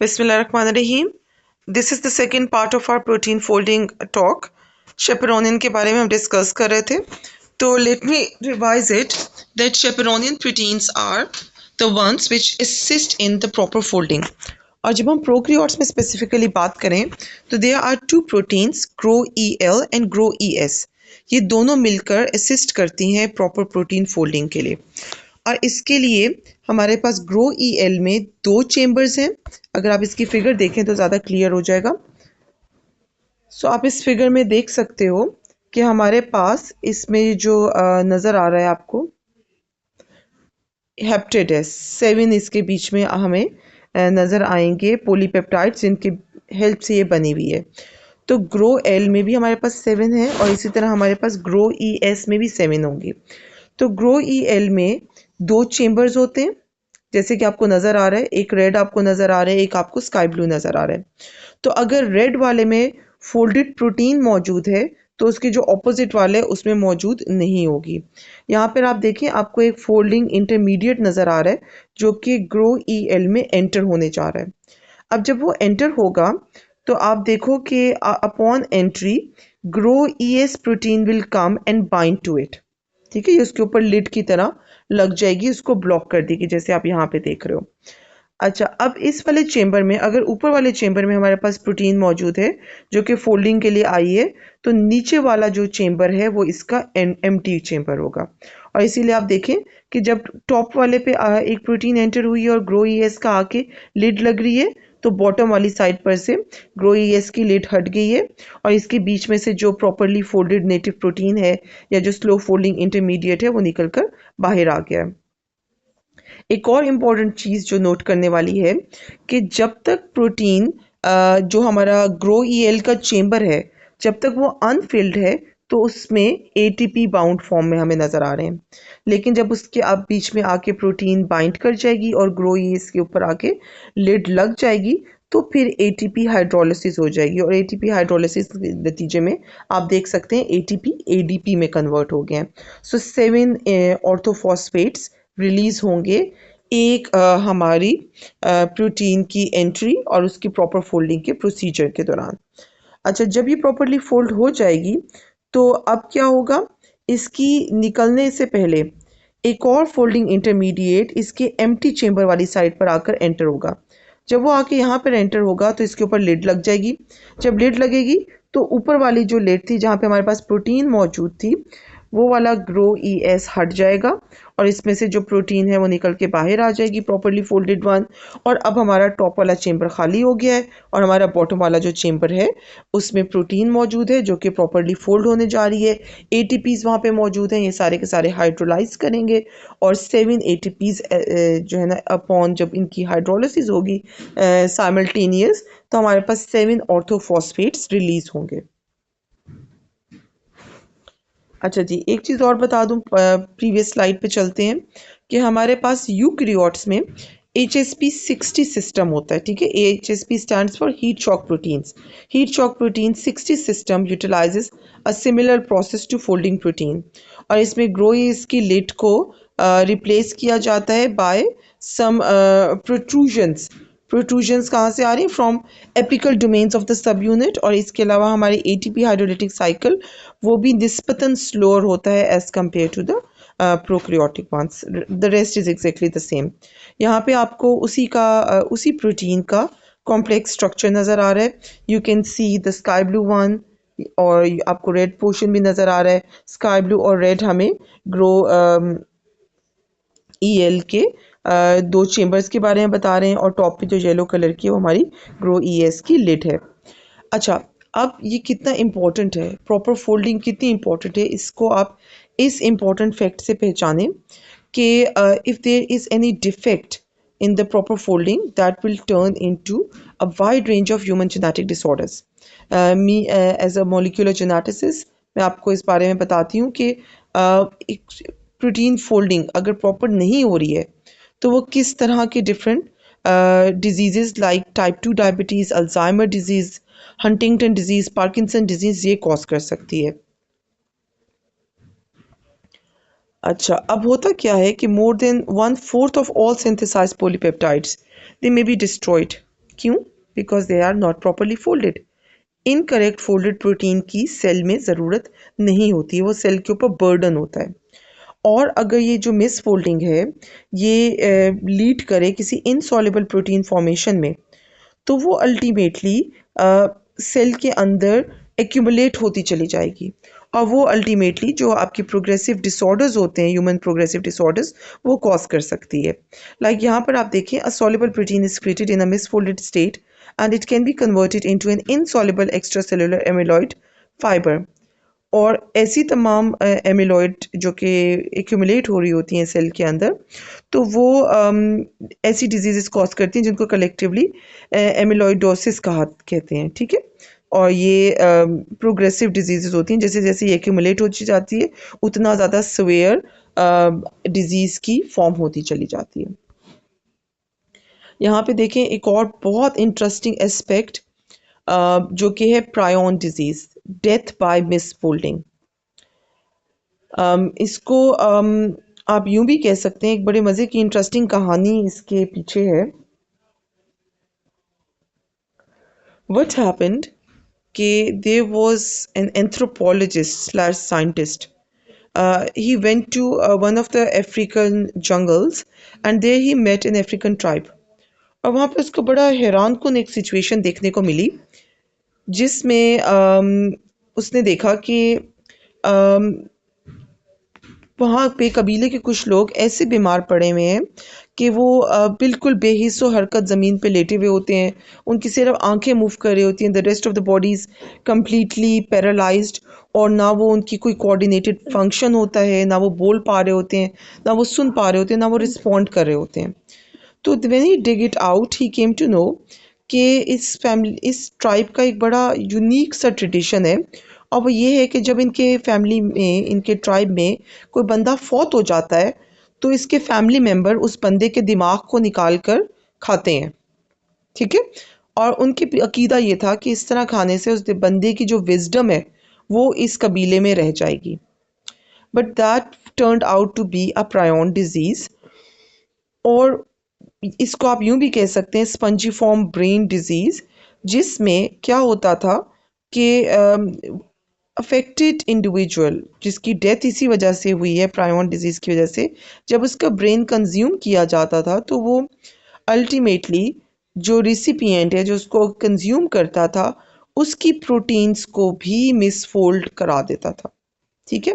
बिस्मिल्लाहिर्रहमानिर्रहीम। This is the second part of our protein folding talk. Chaperonin के बारे में हम डिस्कस कर रहे थे, तो let me revise it that chaperonin proteins are the ones which assist in the proper folding. और जब हम प्रोकैरियोट्स में स्पेसिफिकली बात करें तो there are two proteins, GroEL and grow E S. ये दोनों मिलकर असिस्ट करती हैं प्रॉपर प्रोटीन फोल्डिंग के लिए। और इसके लिए हमारे पास ग्रो ई एल में दो चेम्बर्स हैं। अगर आप इसकी फिगर देखें तो ज़्यादा क्लियर हो जाएगा। सो आप इस फिगर में देख सकते हो कि हमारे पास इसमें जो नज़र आ रहा है आपको हेप्टेड है, 7 इसके बीच में हमें नज़र आएंगे पॉलीपेप्टाइड्स जिनकी हेल्प से ये बनी हुई है। तो ग्रो एल में भी हमारे पास 7 है और इसी तरह हमारे पास ग्रो ई एस में भी 7 होंगी। तो ग्रो ई एल में दो चेम्बर्स होते हैं जैसे कि आपको नज़र आ रहा है, एक रेड आपको नज़र आ रहा है, एक आपको स्काई ब्लू नज़र आ रहा है। तो अगर रेड वाले में फोल्डेड प्रोटीन मौजूद है तो उसके जो ऑपोजिट वाले उसमें मौजूद नहीं होगी। यहाँ पर आप देखें, आपको एक फोल्डिंग इंटरमीडिएट नज़र आ रहा है जो कि ग्रो ई एल में एंटर होने जा रहा है। अब जब वो एंटर होगा तो आप देखो कि upon entry gro E S protein will come and bind to it. ठीक है, ये उसके ऊपर लिड की तरह लग जाएगी, उसको ब्लॉक कर देगी जैसे आप यहाँ पे देख रहे हो। अच्छा, अब इस वाले चेम्बर में, अगर ऊपर वाले चेम्बर में हमारे पास प्रोटीन मौजूद है जो कि फोल्डिंग के लिए आई है, तो नीचे वाला जो चेम्बर है वो इसका एम्प्टी चेम्बर होगा। और इसीलिए आप देखें कि जब टॉप वाले पे एक प्रोटीन एंटर हुई है और ग्रो ईएस का आके लिड लग रही है, तो बॉटम वाली साइड पर से ग्रो ईएस की लिड हट गई है और इसके बीच में से जो प्रॉपरली फोल्डेड नेटिव प्रोटीन है या जो स्लो फोल्डिंग इंटरमीडिएट है वो निकल कर बाहर आ गया है। एक और इम्पॉर्टेंट चीज़ जो नोट करने वाली है कि जब तक प्रोटीन जो हमारा ग्रो ई एल का चेम्बर है, जब तक वो अनफिल्ड है तो उसमें एटीपी बाउंड फॉर्म में हमें नज़र आ रहे हैं। लेकिन जब उसके आप बीच में आके प्रोटीन बाइंड कर जाएगी और ग्रो ई एस के ऊपर आके लिड लग जाएगी तो फिर एटीपी हाइड्रोलिसिस हो जाएगी और एटीपी हाइड्रोलिसिस के नतीजे में आप देख सकते हैं एटीपी एडीपी में कन्वर्ट हो गए हैं। सो 7 ऑर्थोफॉस्फेट्स रिलीज होंगे एक हमारी प्रोटीन की एंट्री और उसकी प्रॉपर फोल्डिंग के प्रोसीजर के दौरान। अच्छा, जब ये प्रॉपरली फोल्ड हो जाएगी तो अब क्या होगा, इसकी निकलने से पहले एक और फोल्डिंग इंटरमीडिएट इसके एम्प्टी चेम्बर वाली साइड पर आकर एंटर होगा। जब वो आके यहाँ पर एंटर होगा तो इसके ऊपर लिड लग जाएगी। जब लिड लगेगी तो ऊपर वाली जो लिड थी जहाँ पे हमारे पास प्रोटीन मौजूद थी वो वाला ग्रो ई एस हट जाएगा और इसमें से जो प्रोटीन है वो निकल के बाहर आ जाएगी, प्रॉपरली फोल्डेड वन। और अब हमारा टॉप वाला चेम्बर खाली हो गया है और हमारा बॉटम वाला जो चेम्बर है उसमें प्रोटीन मौजूद है जो कि प्रॉपरली फोल्ड होने जा रही है। एटीपीज़ वहाँ पे मौजूद हैं, ये सारे के सारे हाइड्रोलाइज करेंगे और 7 एटीपीज़ जो है ना अपॉन जब इनकी हाइड्रोलिसिस होगी साइमल्टेनियस, तो हमारे पास 7 ऑर्थोफॉस्फेट्स रिलीज होंगे। अच्छा जी, एक चीज़ और बता दूं, प्रीवियस स्लाइड पे चलते हैं कि हमारे पास यूकैरियोट्स में HSP60 सिस्टम होता है। ठीक है, HSP stands for heat shock proteins. Heat shock protein 60 system utilises a similar process to folding protein. और इसमें ग्रोइस की लिड को रिप्लेस किया जाता है बाय सम प्रोट्रूजन्स। प्रोट्रूजन्स कहाँ से आ रही हैं? From apical domains of the sub unit. और इसके अलावा हमारी एटीपी हाइड्रोलिटिक साइकिल वो भी निस्बतन स्लोअर होता है as compare to the prokaryotic ones. The rest is exactly the same. यहाँ पे आपको उसी प्रोटीन का कॉम्प्लेक्स स्ट्रक्चर नज़र आ रहा है। You can see the sky blue one और आपको रेड पोर्शन भी नज़र आ रहा है। स्काई ब्लू और रेड हमें ग्रो ई एल के दो चेम्बर्स के बारे में बता रहे हैं और टॉप पे जो येलो कलर की है वो हमारी ग्रो ई एस की लिड है। अच्छा, अब ये कितना इम्पोर्टेंट है, प्रॉपर फोल्डिंग कितनी इम्पोर्टेंट है, इसको आप इस इम्पोर्टेंट फैक्ट से पहचानें कि if there is any defect in the proper folding that will turn into a wide range of human genetic disorders. Me as a molecular geneticist मैं आपको इस बारे में बताती हूँ कि एक प्रोटीन फोल्डिंग अगर प्रॉपर नहीं हो रही है तो वो किस तरह के different disease like type 2 diabetes, Alzheimer disease, Huntington disease, Parkinson disease ये कॉज कर सकती है। अच्छा, अब होता क्या है कि more than 1/4 of all synthesised polypeptides they may be destroyed. क्यों? Because they are not properly folded. Incorrect folded protein की सेल में ज़रूरत नहीं होती है, वो सेल के ऊपर बर्डन होता है। और अगर ये जो मिस फोल्डिंग है ये लीड करे किसी इनसॉल्युबल प्रोटीन फॉर्मेशन में, तो वो अल्टीमेटली सेल के अंदर एक्यूमुलेट होती चली जाएगी और वो अल्टीमेटली जो आपकी प्रोग्रेसिव डिसऑर्डर्स होते हैं, ह्यूमन प्रोग्रेसिव डिसऑर्डर्स, वो कॉज कर सकती है। लाइक यहाँ पर आप देखें, a soluble protein is created in a misfolded state and it can be converted into an insoluble extra cellular amyloid fibre. और ऐसी तमाम एमिलॉइड जो कि एक्यूमुलेट हो रही होती हैं सेल के अंदर, तो वो ऐसी डिजीज़ कॉज करती हैं जिनको कलेक्टिवली एमिलॉइडोसिस कहते हैं, ठीक है। और ये प्रोग्रेसिव डिजीज़ होती हैं, जैसे जैसे ये एक्यूमुलेट होती जाती है उतना ज़्यादा सवेयर डिजीज़ की फॉर्म होती चली जाती है। यहाँ पे देखें एक और बहुत इंटरेस्टिंग एस्पेक्ट जो कि है prion disease, death by misfolding. इसको आप यूं भी कह सकते हैं, एक बड़े मज़े की इंटरेस्टिंग कहानी इसके पीछे है। What happened कि there was an anthropologist slash scientist. He went to one of the African jungles and there he met an African tribe. और वहाँ पे उसको बड़ा हैरान कुन एक सिचुएशन देखने को मिली जिसमें उसने देखा कि वहाँ पे कबीले के कुछ लोग ऐसे बीमार पड़े हुए हैं कि वो बिल्कुल बेहिस्सो हरकत ज़मीन पे लेटे हुए होते हैं, उनकी सिर्फ आंखें मूव कर रही होती हैं, the rest of the body is completely paralysed, और ना वो उनकी कोई कोऑर्डिनेटेड फंक्शन होता है, ना वो बोल पा रहे होते हैं, ना वो सुन पा रहे होते हैं, ना वो रिस्पॉन्ड कर रहे होते हैं। तो when he dig it out he came to know कि इस ट्राइब का एक बड़ा यूनिक सा ट्रेडिशन है, और वो ये है कि जब इनके फैमिली में, इनके ट्राइब में कोई बंदा फौत हो जाता है तो इसके फैमिली मेम्बर उस बंदे के दिमाग को निकाल कर खाते हैं, ठीक है। और उनकी अकीदा ये था कि इस तरह खाने से उस बंदे की जो विजडम है वो इस कबीले में रह जाएगी। But that turned out to be a prion disease, और इसको आप यूं भी कह सकते हैं स्पंजीफॉर्म ब्रेन डिजीज़, जिसमें क्या होता था कि अफेक्टेड इंडिविजुअल जिसकी डेथ इसी वजह से हुई है, प्रायोन डिजीज़ की वजह से, जब उसका ब्रेन कंज्यूम किया जाता था तो वो अल्टीमेटली जो रिसिपिएंट है, जो उसको कंज्यूम करता था, उसकी प्रोटीन्स को भी मिसफोल्ड करा देता था, ठीक है।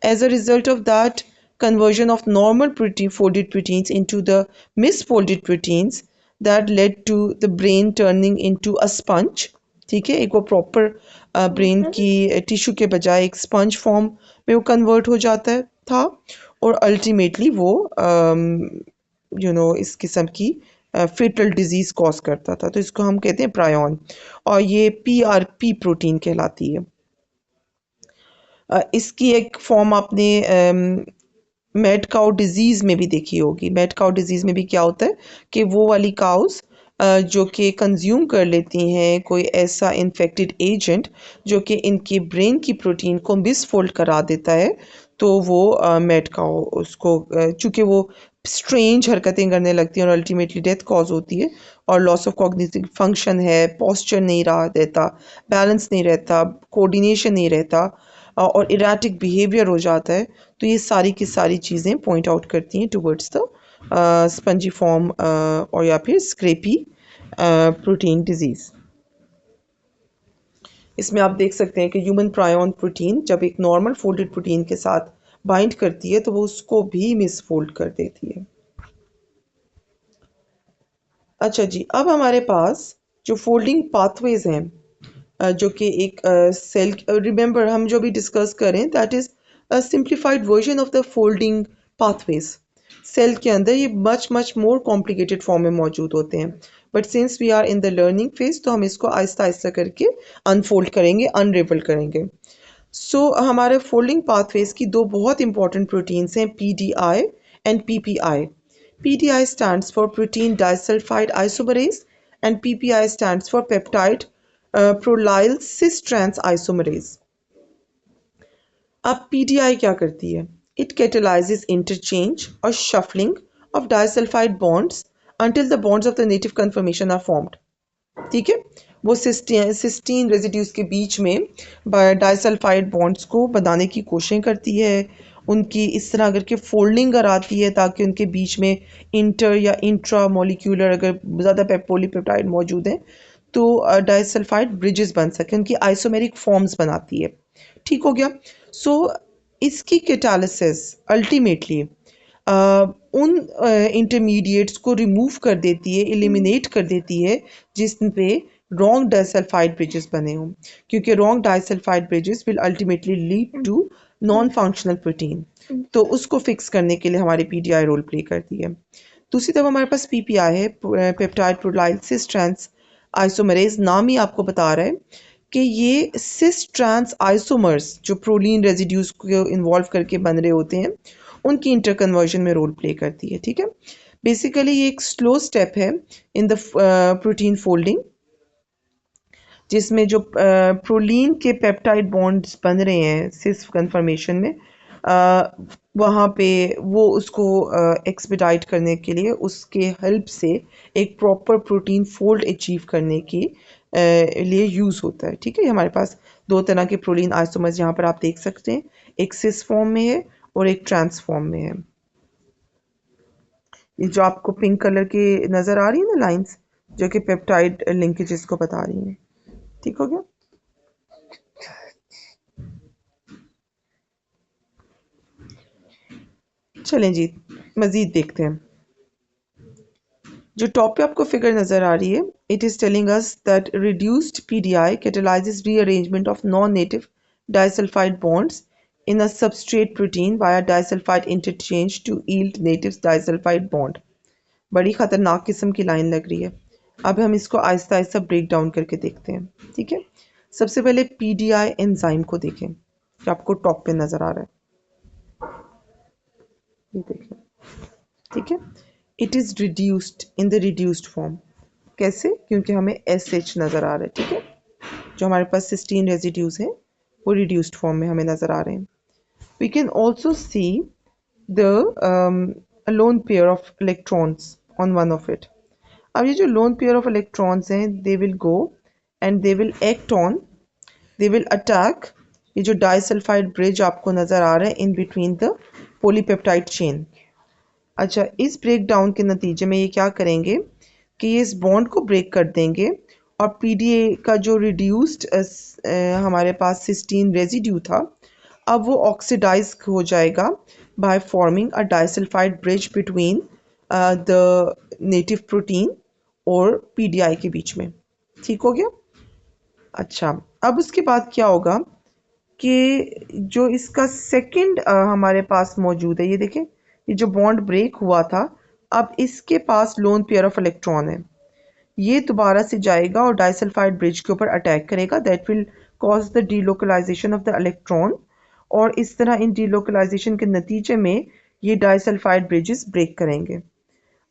As a result of that conversion of normal folded proteins into the misfolded proteins that led to the brain turning into a sponge, ठीक है। एक वो प्रॉपर ब्रेन की टिश्यू के बजाय एक स्पंज फॉर्म में वो कन्वर्ट हो जाता है था, और अल्टीमेटली वो इस किस्म की फेटल डिजीज़ कॉज करता था। तो इसको हम कहते हैं प्रायोन, और ये PRP प्रोटीन कहलाती है। इसकी एक फॉर्म आपने मैड काउ डिजीज़ में भी देखी होगी। मैड काउ डिजीज़ में भी क्या होता है कि वो वाली काउस जो कि कंज्यूम कर लेती हैं कोई ऐसा इन्फेक्टेड एजेंट जो कि इनके ब्रेन की प्रोटीन को मिसफोल्ड करा देता है, तो वो मैड काउ उसको चूँकि वो स्ट्रेंज हरकतें करने लगती हैं और अल्टीमेटली डेथ कॉज होती है, और लॉस ऑफ कॉग्निटिव फंक्शन है, पोस्चर नहीं रहा रहता, बैलेंस नहीं रहता, कोऑर्डिनेशन नहीं रहता, और इराटिक बिहेवियर हो जाता है। तो ये सारी की सारी चीज़ें पॉइंट आउट करती हैं टुवर्ड्स द स्पंजी फॉर्म और या फिर स्क्रेपी प्रोटीन डिजीज़। इसमें आप देख सकते हैं कि ह्यूमन प्रायोन प्रोटीन जब एक नॉर्मल फोल्डेड प्रोटीन के साथ बाइंड करती है तो वो उसको भी मिसफोल्ड कर देती है। अच्छा जी, अब हमारे पास जो फोल्डिंग पाथवेज हैं जो कि एक सेल, रिमेंबर हम जो भी डिस्कस करें that is a simplified version of the folding pathways. Cell के अंदर ये much much more complicated form में मौजूद होते हैं, but since we are in the learning phase तो हम इसको आहिस्ता आहिस्ता करके अनफोल्ड करेंगे, अनरेबल करेंगे। सो हमारे फोल्डिंग पाथवेज की दो बहुत इंपॉर्टेंट प्रोटीन्स हैं, PDI and PPI. PDI stands for protein disulfide isomerase and PPI stands for peptide prolyl cis trans isomerase. अब PDI क्या करती है? It catalyzes interchange or shuffling of disulfide bonds until the bonds of the native conformation are formed. ठीक है। वो cysteine residues के बीच में disulphide bonds को बनाने की कोशिश करती है, उनकी इस तरह करके फोल्डिंग कराती है ताकि उनके बीच में इंटर या इंट्रा मोलिक्यूलर अगर ज़्यादा पॉलीपेप्टाइड मौजूद हैं तो डाइसल्फाइड ब्रिजेस बन सके, उनकी आइसोमेरिक फॉर्म्स बनाती है। ठीक हो गया। सो इसकी कैटालिसिस अल्टीमेटली उन इंटरमीडिएट्स को रिमूव कर देती है, एलिमिनेट कर देती है जिस पे रॉन्ग डाइसल्फाइड ब्रिजेस बने हों, क्योंकि wrong disulphide bridges will ultimately lead to non functional protein. तो उसको फिक्स करने के लिए हमारी पीडीआई रोल प्ले करती है। दूसरी तरफ हमारे पास पीपीआई है, पेप्टाइड प्रोलाइल सिस ट्रांस आइसोमरेज। नाम ही आपको बता रहा है कि ये सिस ट्रांस आइसोमर्स जो प्रोलीन रेजिड्यूज को इन्वॉल्व करके बन रहे होते हैं उनकी इंटरकन्वर्जन में रोल प्ले करती है। ठीक है। बेसिकली ये एक स्लो स्टेप है इन द प्रोटीन फोल्डिंग, जिसमें जो प्रोलीन के पेप्टाइड बॉन्ड्स बन रहे हैं सिस कन्फर्मेशन में, वहाँ पे वो उसको एक्सपेडाइट करने के लिए उसके हेल्प से एक प्रॉपर प्रोटीन फोल्ड अचीव करने की लिए यूज़ होता है। ठीक है। हमारे पास दो तरह के प्रोलीन आइसोमर्स यहाँ पर आप देख सकते हैं, एक सिस फॉर्म में है और एक ट्रांस फॉर्म में है। ये जो आपको पिंक कलर की नज़र आ रही है ना लाइंस, जो कि पेप्टाइड लिंकेजेस को बता रही हैं। ठीक हो गया। चलें जी, मज़ीद देखते हैं। जो टॉप पे आपको फिगर नज़र आ रही है, it is telling us that reduced PDI कैटलाइजेस rearrangement of non native disulphide bonds in a substrate protein via disulfide interchange to yield native disulfide bond। बड़ी ख़तरनाक किस्म की लाइन लग रही है। अब हम इसको आहिस्ता आहिस्ता ब्रेक डाउन करके देखते हैं। ठीक है। सबसे पहले पीडीआई एंजाइम को देखें जो आपको टॉप पे नज़र आ रहा है, ये देखें। ठीक है। It is reduced in the reduced form. कैसे? क्योंकि हमें SH नज़र आ रहा है। ठीक है। जो हमारे पास सिस्टीन रेजिड्यूज हैं वो रिड्यूस्ड फॉर्म में हमें नज़र आ रहे हैं। We can also see the a lone pair of electrons on one of it। अब ये जो lone pair of electrons हैं, they will go and they will act on, they will attack ये जो disulfide bridge आपको नज़र आ रहा है in between the polypeptide chain। अच्छा, इस ब्रेक डाउन के नतीजे में ये क्या करेंगे कि ये इस बॉन्ड को ब्रेक कर देंगे और पीडीए का जो रिड्यूस्ड हमारे पास सिस्टीन रेजिड्यू था, अब वो ऑक्सीडाइज हो जाएगा by forming a disulphide bridge between the native protein और पीडीआई के बीच में। ठीक हो गया। अच्छा, अब उसके बाद क्या होगा कि जो इसका सेकंड हमारे पास मौजूद है, ये देखें, ये जो बॉन्ड ब्रेक हुआ था, अब इसके पास लोन पेयर ऑफ इलेक्ट्रॉन है, ये दोबारा से जाएगा और डाइसल्फाइड ब्रिज के ऊपर अटैक करेगा। That will cause the delocalisation of the electron, और इस तरह इन डीलोकलाइजेशन के नतीजे में ये डाइसल्फाइड ब्रिजेस ब्रेक करेंगे।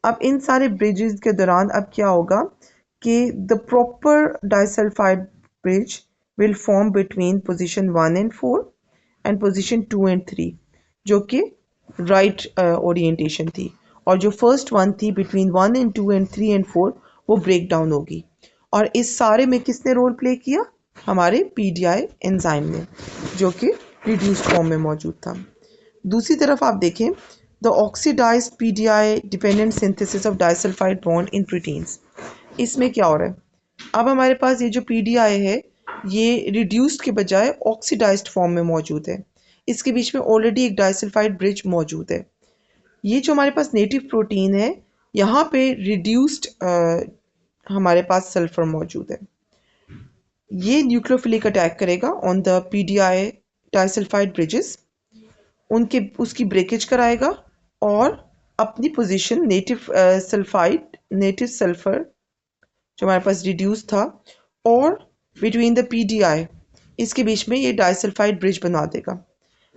अब इन सारे ब्रिजेस के दौरान अब क्या होगा कि the proper disulphide bridge will form between position 1 and 4 and position 2 and 3, जो कि राइट ओरिएंटेशन थी, और जो फर्स्ट वन थी बिटवीन 1 एंड 2 एंड 3 एंड 4 वो ब्रेक डाउन होगी। और इस सारे में किसने रोल प्ले किया? हमारे पीडीआई एंजाइम ने, जो कि रिड्यूस्ड फॉर्म में मौजूद था। दूसरी तरफ आप देखें, the oxidised PDI dependent synthesis of disulphide bond in proteins. इसमें क्या हो रहा है? अब हमारे पास ये जो पीडीआई है ये रिड्यूस्ड के बजाय ऑक्सीडाइज्ड फॉर्म में मौजूद है। इसके बीच में ऑलरेडी एक डाइसल्फाइड ब्रिज मौजूद है। ये जो हमारे पास नेटिव प्रोटीन है, यहाँ पे रिड्यूस्ड हमारे पास सल्फर मौजूद है। ये न्यूक्लियोफिलिक अटैक करेगा on the PDI disulphide bridges, उनके उसकी ब्रेकेज कराएगा और अपनी position native sulphide native sulphur जो हमारे पास रिड्यूस था और बिटवीन द पीडीआई, इसके बीच में ये डाइसल्फाइड ब्रिज बना देगा।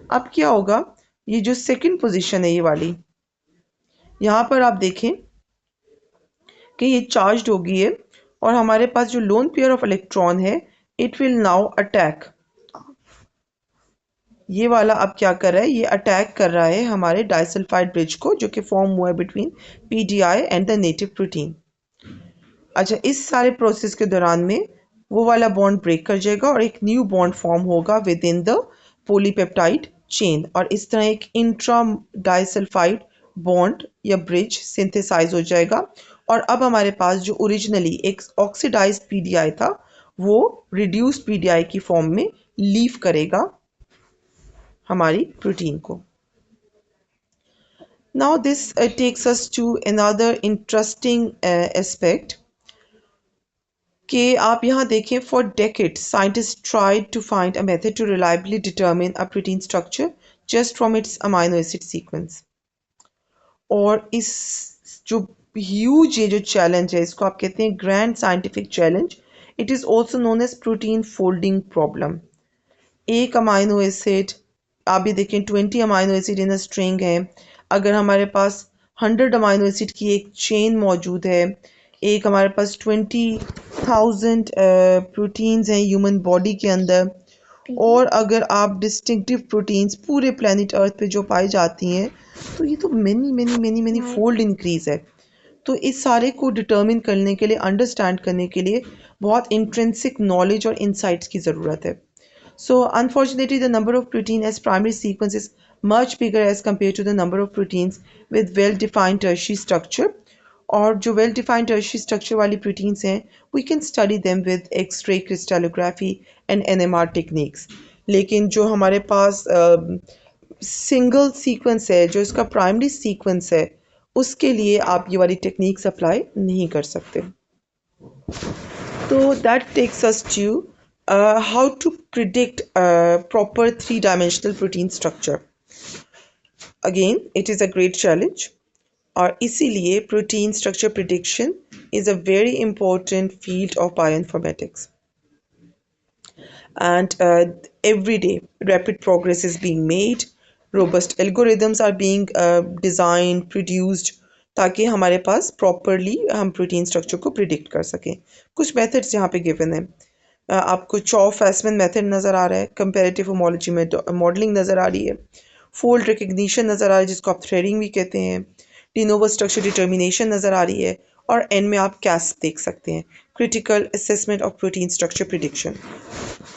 अब क्या होगा, ये जो सेकंड पोजीशन है ये वाली, यहाँ पर आप देखें कि ये चार्ज्ड हो गई है और हमारे पास जो लोन पेयर ऑफ इलेक्ट्रॉन है इट विल नाउ अटैक। ये वाला अब क्या कर रहा है, ये अटैक कर रहा है हमारे डाइसल्फाइड ब्रिज को जो कि फॉर्म हुआ है between PDI and the native protein. अच्छा, इस सारे प्रोसेस के दौरान में वो वाला बॉन्ड ब्रेक कर जाएगा और एक न्यू बॉन्ड फॉर्म होगा with in the polypeptide chain, और इस तरह एक इंट्रा डाइसल्फाइड बॉन्ड या ब्रिज सिंथेसाइज हो जाएगा। और अब हमारे पास जो ओरिजिनली एक ऑक्सीडाइज्ड पीडीआई था वो रिड्यूस्ड पीडीआई की फॉर्म में लीव करेगा हमारी प्रोटीन को। Now this takes us to another interesting aspect कि आप यहाँ देखें, for decades scientists tried to find a method to reliably determine a protein structure just from its amino acid sequence। और इस जो ह्यूज ये जो चैलेंज है इसको आप कहते हैं grand scientific challenge. It is also known as protein folding problem. एक अमाइनो एसिड, आप भी देखें 20 amino acid in a string है, अगर हमारे पास 100 अमाइनो एसिड की एक चेन मौजूद है, एक हमारे पास 20,000 प्रोटीन्स हैं ह्यूमन बॉडी के अंदर, और अगर आप डिस्टिंक्टिव प्रोटीन्स पूरे प्लेनेट अर्थ पे जो पाई जाती हैं तो ये तो many many many many fold increase है। तो इस सारे को डिटर्मिन करने के लिए, अंडरस्टैंड करने के लिए बहुत इंट्रिंसिक नॉलेज और इंसाइट्स की ज़रूरत है। So unfortunately, the number of protein as primary sequence is much bigger as compared to the number of proteins with well-defined tertiary structure। और जो well-defined tertiary structure वाली proteins हैं, we can study them with X-ray crystallography and NMR techniques। लेकिन जो हमारे पास single sequence है, जो इसका प्राइमरी सीक्वेंस है, उसके लिए आप ये वाली टेक्निक्स अप्लाई नहीं कर सकते। So that takes us to how to predict a proper three-dimensional protein structure. Again, it is a great challenge, और इसीलिए protein structure prediction is a very important field of bioinformatics. And every day, rapid progress is being made. Robust algorithms are being designed, produced, ताकि हमारे पास properly हम protein structure को predict कर सकें। कुछ methods यहाँ पे गिवन है। आपको चॉ-फेसमैन मेथड नज़र आ रहा है, कंपैरेटिव होमोलॉजी मॉडलिंग नज़र आ रही है, फोल्ड रिकग्निशन नज़र आ रहा है जिसको आप थ्रेडिंग भी कहते हैं, डी नोवो स्ट्रक्चर डिटर्मिनेशन नज़र आ रही है, और एंड में आप कैस देख सकते हैं, critical assessment of protein structure prediction.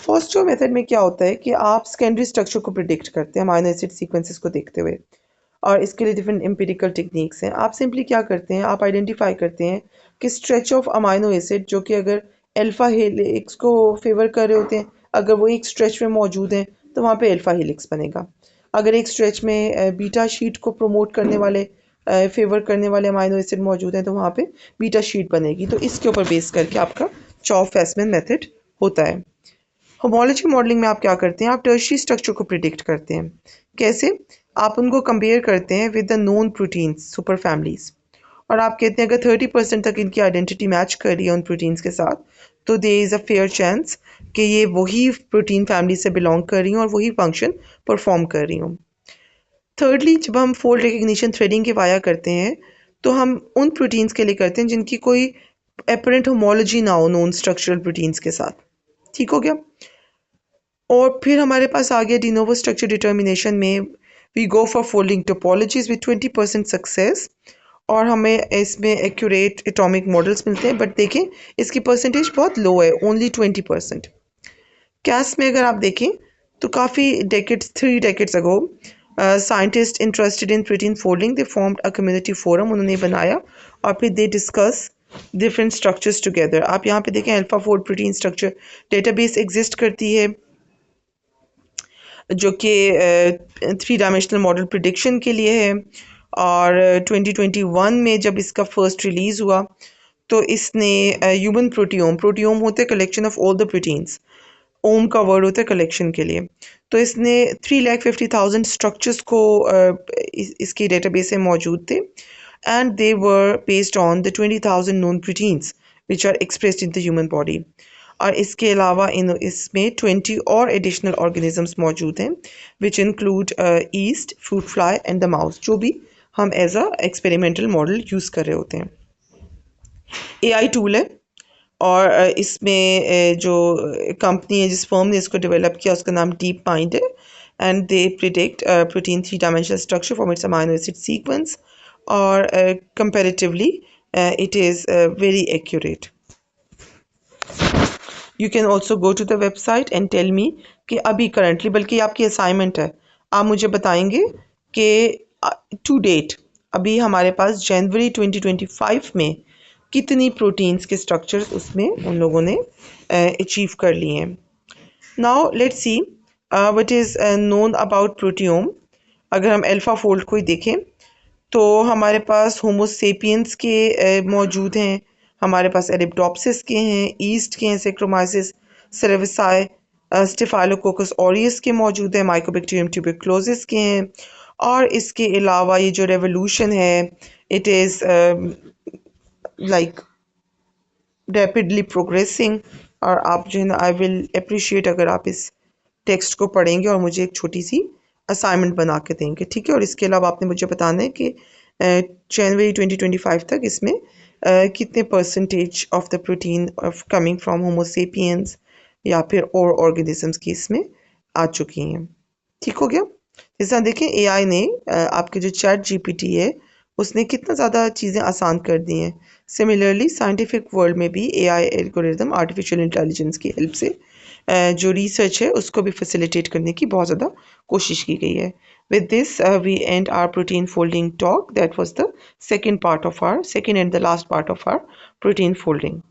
First जो मेथड में क्या होता है कि आप सेकेंडरी स्ट्रक्चर को प्रिडिक्ट करते हैं अमाइनो एसिड सीक्वेंसेस को देखते हुए, और इसके लिए डिफरेंट एम्पिरिकल टेक्निक्स हैं। आप सिंपली क्या करते हैं, आप आइडेंटिफाई करते हैं कि स्ट्रेच ऑफ अमाइनो एसिड जो कि अगर अल्फा हेलिक्स को फेवर कर रहे होते हैं, अगर वो एक स्ट्रेच में मौजूद हैं तो वहाँ पे अल्फा हेलिक्स बनेगा। अगर एक स्ट्रेच में बीटा शीट को प्रमोट करने वाले, फेवर करने वाले अमाइनो एसिड मौजूद हैं तो वहाँ पे बीटा शीट बनेगी। तो इसके ऊपर बेस करके आपका चॉ-फेसमैन मेथड होता है। होमोलॉजी मॉडलिंग में आप क्या करते हैं, आप टर्शियरी स्ट्रक्चर को प्रिडिक्ट करते हैं। कैसे? आप उनको कंपेयर करते हैं with the known proteins super families, और आप कहते हैं अगर 30% तक इनकी आइडेंटिटी मैच कर रही है उन प्रोटीन्स के साथ, तो there is a fair chance कि ये वही प्रोटीन फैमिली से बिलोंग कर रही हूँ और वही फंक्शन परफॉर्म कर रही हूँ। थर्डली, जब हम फोल्ड रिकग्निशन थ्रेडिंग के वाया करते हैं तो हम उन प्रोटीन्स के लिए करते हैं जिनकी कोई एपरेंट होमोलॉजी ना हो नॉन स्ट्रक्चरल प्रोटीन्स के साथ। ठीक हो गया। और फिर हमारे पास आ गया डिनोवो स्ट्रक्चर डिटर्मिनेशन में we go for folding topologies with 20% success, और हमें इसमें एक्यूरेट एटॉमिक मॉडल्स मिलते हैं, बट देखें इसकी परसेंटेज बहुत लो है, ओनली 20%। कैस में अगर आप देखें तो काफ़ी decades, 3 decades ago scientist interested in protein folding, they formed a community forum, उन्होंने बनाया और फिर they discuss different structures together. आप यहाँ पे देखें alpha fold protein structure database exist करती है जो कि 3 डायमेंशनल मॉडल प्रिडिक्शन के लिए है, और 2021 में जब इसका फर्स्ट रिलीज़ हुआ तो इसने ह्यूमन प्रोटियोम, प्रोटियोम होते हैं collection of all the proteins, ome का वर्ड होता है कलेक्शन के लिए, तो इसने 3,50,000 स्ट्रक्चर्स को इसकी डेटाबेस में मौजूद थे, and they were based on the 20,000 known proteins which are expressed in the human body. और इसके अलावा इसमें 20 और एडिशनल ऑर्गेनिजम्स मौजूद हैं which include yeast, fruit fly and the mouse, जो भी हम as a experimental model use कर रहे होते हैं। AI टूल है, और इसमें जो कंपनी है, जिस फर्म ने इसको डेवलप किया, उसका नाम डीप माइंड है, and they predict protein 3 dimensional structure from its amino acid sequence, और comparatively it is very accurate. You can also go to the website and tell me कि अभी करंटली, बल्कि आपकी असाइनमेंट है, आप मुझे बताएंगे कि टू डेट अभी हमारे पास जनवरी 2025 में कितनी प्रोटीन्स के स्ट्रक्चर्स उसमें उन लोगों ने अचीव कर लिए हैं. Now let's see what is known about proteome. अगर हम अल्फा फोल्ड को ही देखें तो हमारे पास होमोसेपियंस के मौजूद हैं, हमारे पास एरेप्टोप्सिस के हैं, ईस्ट के हैं, सेक्रोमाइसिस सेरेविसाई, स्टेफाइलोकोकस ऑरियस के मौजूद हैं, माइकोबैक्टीरियम ट्यूबरक्लोसिस के हैं. और इसके अलावा ये जो रेवोल्यूशन है it is like rapidly progressing. और आप जो है ना, आई विल अप्रिशिएट अगर आप इस टेक्स्ट को पढ़ेंगे और मुझे एक छोटी सी असाइनमेंट बना के देंगे, ठीक है. और इसके अलावा आपने मुझे बताना है कि जनवरी 2025 तक इसमें कितने percentage of the protein of coming from Homo sapiens या फिर और ऑर्गेनिजम्स की इसमें आ चुकी हैं. ठीक हो गया. इस तरह देखें एआई ने आपके जो चैट जीपीटी है उसने कितना ज़्यादा चीज़ें आसान कर दी हैं. सिमिलरली साइंटिफिक वर्ल्ड में भी एआई एल्गोरिदम आर्टिफिशियल इंटेलिजेंस की हेल्प से जो रिसर्च है उसको भी फैसिलिटेट करने की बहुत ज़्यादा कोशिश की गई है. With this, we end our protein folding talk. That was the second and the last part of our protein folding.